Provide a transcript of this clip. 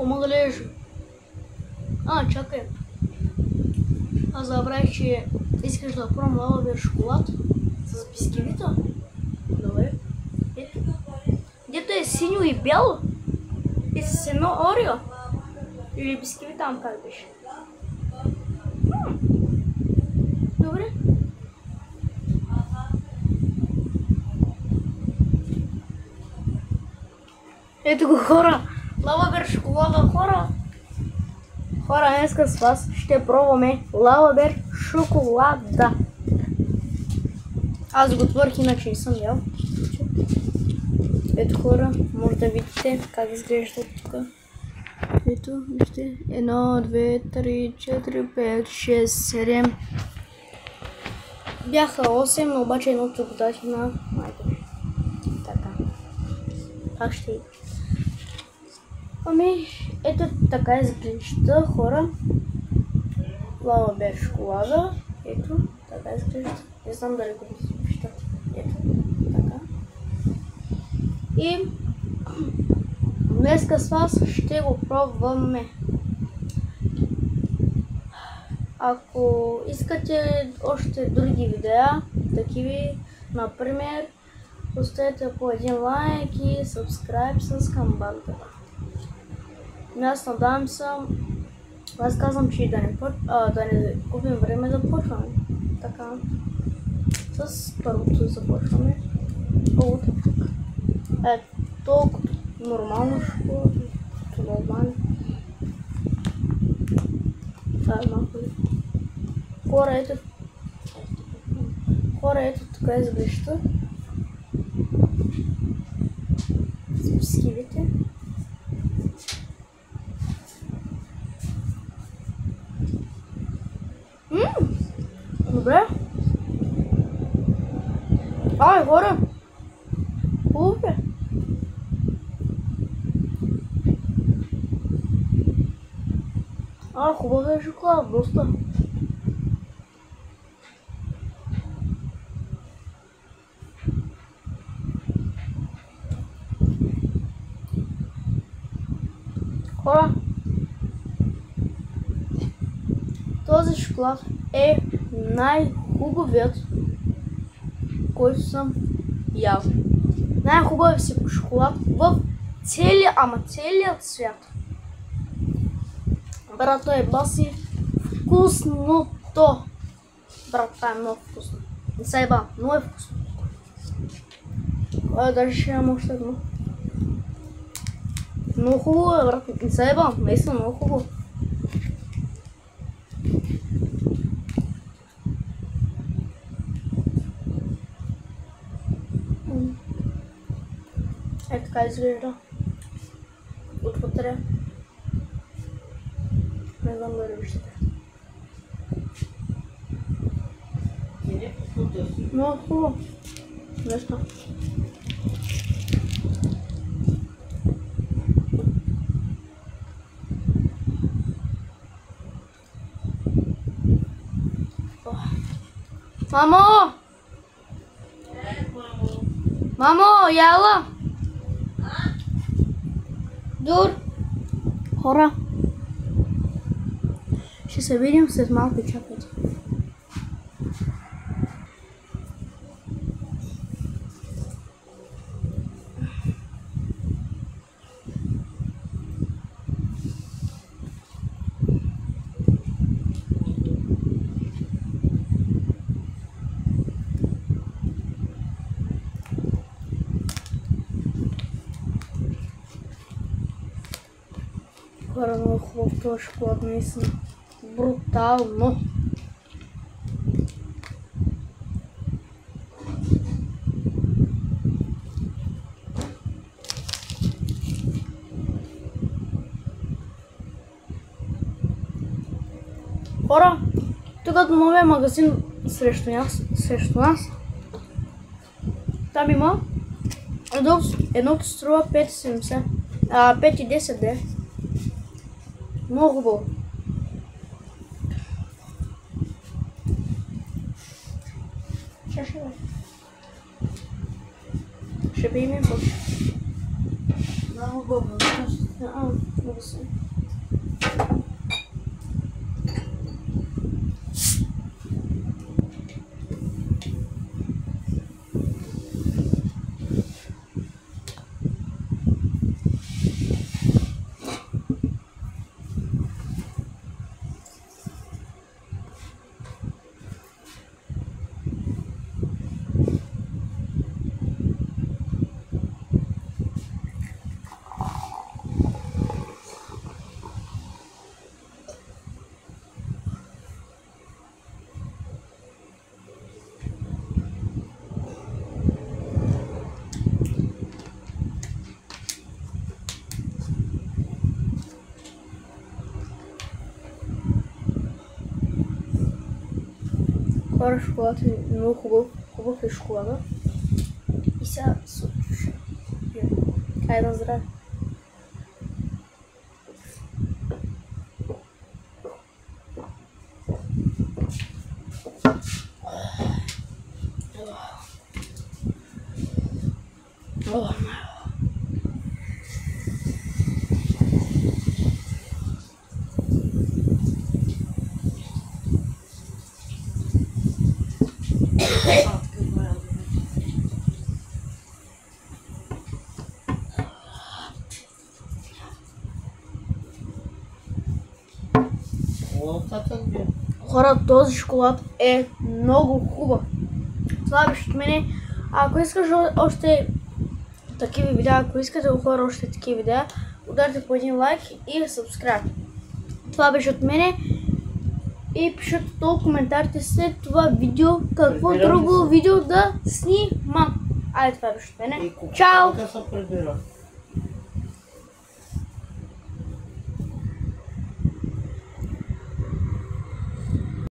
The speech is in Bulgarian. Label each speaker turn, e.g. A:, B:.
A: Мога лежа. Чакай. Аз забравих, че искаш да пробвам лавовия шоколад с бисквита. Добре. Ето. Дето е синьо и бяло. И с едно орео. Или бисквит там как беше. Добре. Ето го, хора. Лавабер шоколада, хора. Хора, днеска с вас ще пробваме лавабер шоколада. Аз го отворих, иначе не съм ял. Ето, хора, може да видите как изглежда тук. Ето, вижте. 1, 2, 3, 4, 5, 6, 7. Бяха 8, но обаче едното го дадох на майка ми. Така. Как ще и? Ами, ето така изглежда, хора. Лавабер шоколада. Ето, така изглежда. Не знам дали го виждате. Ето, така. И днеска с вас ще го пробваме. Ако искате още други видеа, такиви, например, поставете по един лайк и subscribe с камбанката. Аз надавам се, аз казвам, че да не губим време да почваме. Така, с първото започваме. Толкова нормално шоколад, нормално. Това е малко. Хора, ето така изглежда. С бисквитите. Добре. Хора. Хубаво е. Хубаво е шоколад, доста. Хора, този шоколад е най-хубавият, който съм ял. Най-хубавият си шоколад в целият свят. Брат, това е баси вкусното. Брат, това е много вкусно. Не се еба, много е вкусно. Даже ще имам още едно. Много хубаво е, брат. Не се еба, наистина много хубаво. Така изглежда отвътре. Не знам дали виждате. Много хубаво. Нещо. Мамо! Мамо, яла! Дур! Хора! Ще се видим след малко, чакайте. Хора, много хубав този шоколад, наистина. Брутално. Хора, тук до новия магазин срещу нас. Там има едното струва 5,70. 5,10 де. Много хубаво. Ще пием и Много бързо. Много се. Хора, шоколад е много хубав е шоколада. И сега сочуша. Хайде на здраве. Хора, този шоколад е много хубав. Това беше от мене. Ако искаш още такива видеа, ако искате хора още такива видеа, ударите по един лайк и subscribe. Това беше от мене. И пишете долу коментарите след това видео какво друго видео да снимам. Айде, това беше от мене. Чао!